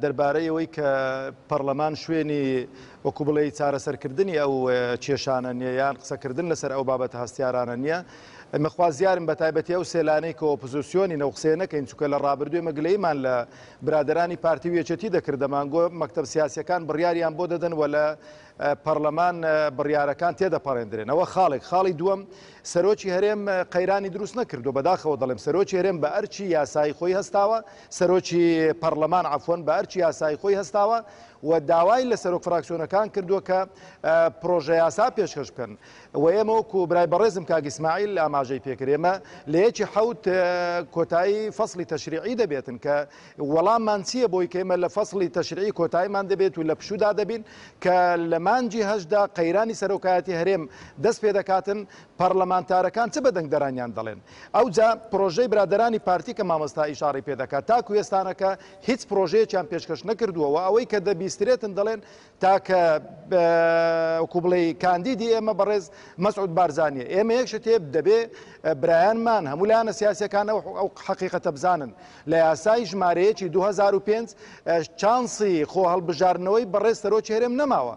دەربارەی ئەوەی کە پەرلەمان شوێنی وەکو بڵێ چارەسەرکردنی ئەو کێشانە نییە یان قسەکردن لەسەر ئەو بابەتە هەستیارانە نییە. مەخوازیارم بە تایبەتی ئەو سێلانەی کە ئۆپۆزیسیۆنی نەو قسەیە نەکەین چونکە لە ڕابردووی مەگلەیمان لە برادرانی پارتی و یەکێتی دەکرد دەمانگۆ مەکتەب سیاسیەکان بڕیاریان بۆ دەدەن و لە پەرلەمان بڕیارەکان تێدەپەڕێندرێن. ئەوە خاڵی دووەم سەرۆکی هەرێم قەیرانی دروست نەکردو بەداخەوە دەڵێم سەرۆکی هەرێم بە ئەرچی یاسایی خۆی هەستاوە سەرۆکی پەرلەمان عەفوەن بە ئەرچی یاسایی خۆی هەستاوە و داوای لە سەرۆک فراکسیۆنەکان کردووە کە پرۆژە یاسا پێشکەش بکەن و ئێمە وەکو برای بەڕێزم کاک ئیسماعیل ئاماژەی پێکرد ئێمە لە یەکی حەوت کۆتایی فەسڵی تەشریعی دەبێتن کە وەڵاممان چییە بۆی کە ئێمە لە فەسڵی تەشریعی کۆتاییمان دەبێت و لە پشودا دەبین کە لە مانجی هەشدا قەیرانی سەرۆکایەتی هەرێم دەست پێ دەکاتن پەرلەمانتارەکان چ بەدەنگ دەرانیان دەڵێن. ئەوجا پرۆژەی برادرانی پارتی کە مامۆستا ئیشاڕی پێ دەکات تاکو ئێستانەکە هیچ پرۆژەیەکیان پێشکەش نەکردووە ئەوەی کە دەبیسترێتن دەڵێن تاکە وەکو بڵێ کاندیدی ئێمە بەڕێز مەسعود بارزانیە ئێمە یەکشتێ دەبێ برایانمان هەموو لایەنە سیاسیەکان ئەو حەقیقەتە بزانن لە یاسای ژمارەیەکی 2005 چانسی خۆ هەڵبژارنەوەی بەڕێز سەرۆکی هەرێم نەماوە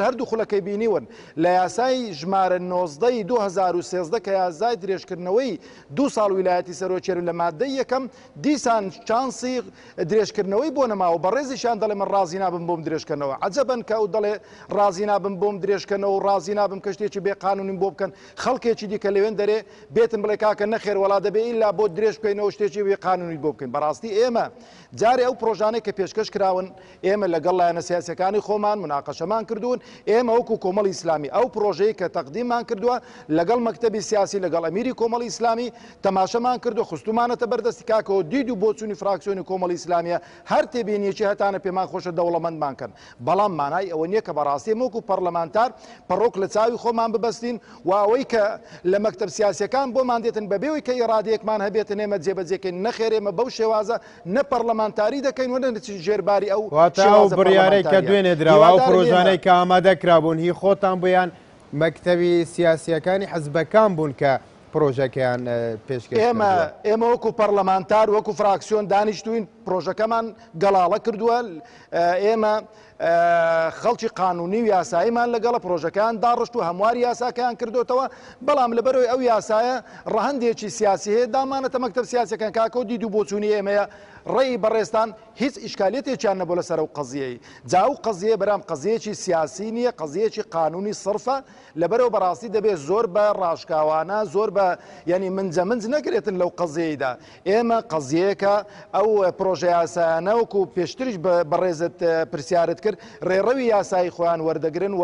هەردوو خولەکەی بینیون لە یاسای ژمارە 19 2013 کە یاسای درێژکردنەوەی 2 ساڵ ویلایەتی سەرۆکی هەرێم لە مادەی یەکەم دیسان چانسی درێژکردنەوەی بۆ نەماوە بەڕێزیشان دەڵێ من ڕازی نابم بۆم درێژکردنەوە عەجەبەن کە ئەو دەڵێ ڕازی نابم بۆم درێژکردنەوە و ڕازی نابم کە شتێکی بێ قانونیم بۆ بکەن خەڵکێکی دیکە لەوێن دەرێ بێتن بڵێ کاکە نەخێر وڵا دەبێ ئیلا بۆ درێژ بکەینەوە شتێکی بێ قانونی بۆ بکەین. بەڕاستی ئێمە جارێ ئەو پرۆژانەی کە پێشکەش کراون ئێمە لەگەڵ لایەنە سیاسیەکانی خۆمان مناقەشەمان کردوون ئێمە وەکو کۆمەڵی ئیسلامی ئەو پرۆژەیە کە تەقدیممان کردووە لەگەڵ مەکتەبی سیاسی لەگەڵ ئەمیری کۆمەڵی ئیسلامی تەماشەمان کردو خستومانەتە بەردەستی کاکەوە دید و بۆچوونی فراکسیۆنی کۆمەڵی ئیسلامیە هەر تێبینیەکی هەتانە پێمان خۆشە دەوڵەمەندمان کەن بەڵام مانای ئەوە نییە کە بەڕاستی وەکو پەرلەمانتار پەڕۆک لە چاوی خۆمان ببەستین و ئەوەی کە لە مەکتەب سیاسیەکان بۆمان دێتن بەبێەوەی کە ئیرادەیەکمان هەبێتن ئێمە جێبەجێکەین نەخێر ئێمە بەو شێوازە نە پەرلەمانتاری دەکەین و نە ژێرباری ئەو بڕیارەی کە دوێنێ درراوە ئەو پرۆژانەی کە ئامادەکرابوون هی خۆتان بۆیان مەکتەبی سیاسیەکانی حەزبەکان بوون کە پرۆژەکەیان پێشکەش ئێمە وەکو پەرلەمانتار وەکو فراکسیۆن دانیشتوین پرۆژەکەمان گەڵاڵە کردووە ئێمە خەڵکی قانونی و یاساییمان لەگەڵە پرۆژەکان داڕشت و هەمواری یاساکەیان کردوتەوە بەڵام لەبەرەوەی ئەو یاسایە ڕەهەندێکی سیاسی هەیە دامانەتە مەکتەب سیاسیەکان کاکە و دید و بۆچوونی ئێمەیە ڕێی بەڕێستان هیچ ئیشکالێتێکیان نەبوو لەسەر ئەو قەزیەی جا ئەو قەزیە بەرام قەزیەکی سیاسی نییە قەزیەکی قانونی سرفە لەبەرەوە بەڕاستی دەبێت زۆر بە ڕاشکاوانە زۆر بە ینی منجەمنج نەکرێتن لەو قەزیەیدا ئێمە قەزیەکە ئەو پرۆژە یاسایانە وەکو پێشتریش بەڕێزت پرسیارت کرد ڕێڕەوی یاسایی خۆیان وەردەگرن و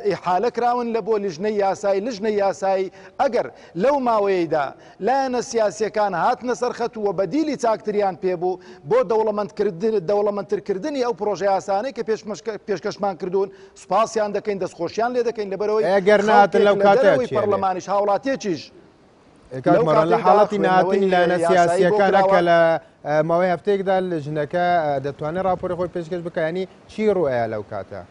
ئیحالە کراون لە بۆ لیژنەی یاسایی ئەگەر لەو ماوەیەدا لایەنە سیاسیەکان هاتنە سەرخەت و بەدیلی چاکتریان پێبوو بۆ دەوڵەمەندترکردنی ئەو پرۆژە یاسانەی کە پێشکەشمان کردوون سوپاسیان دەکەین دەستخۆشیان لێ دەکەین لەبەرەوەی ئەگەر ناتن لەو کاتەوەی پەرلەمانیش هاوڵاتیەکیش لە حاڵەتی ناتنی لایەنە سیاسیەکانە کە لە ماوەی هەفتەیەکدا ژنەکە دەتوانێت راپۆری خۆی پێشکەش بکەنی چی ڕوئەیە لەو کاتە؟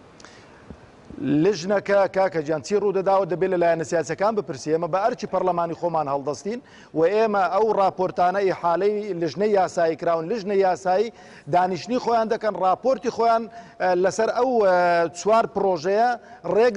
لژنەکە کاکە گیان چی ڕوودەداوە دەبێت لە لایەنە سیاسیەکان بپرسی ئێمە بە ئەرچی پەرلەمانی خۆمان هەڵدەستین و ئێمە ئەو راپۆرتانە ئیحالەی لژنەی یاسایی کراون لژنەی یاسایی دانیشتنی خۆیان دەکەن راپۆرتی خۆیان لەسەر ئەو 4 پرۆژەیە ڕێک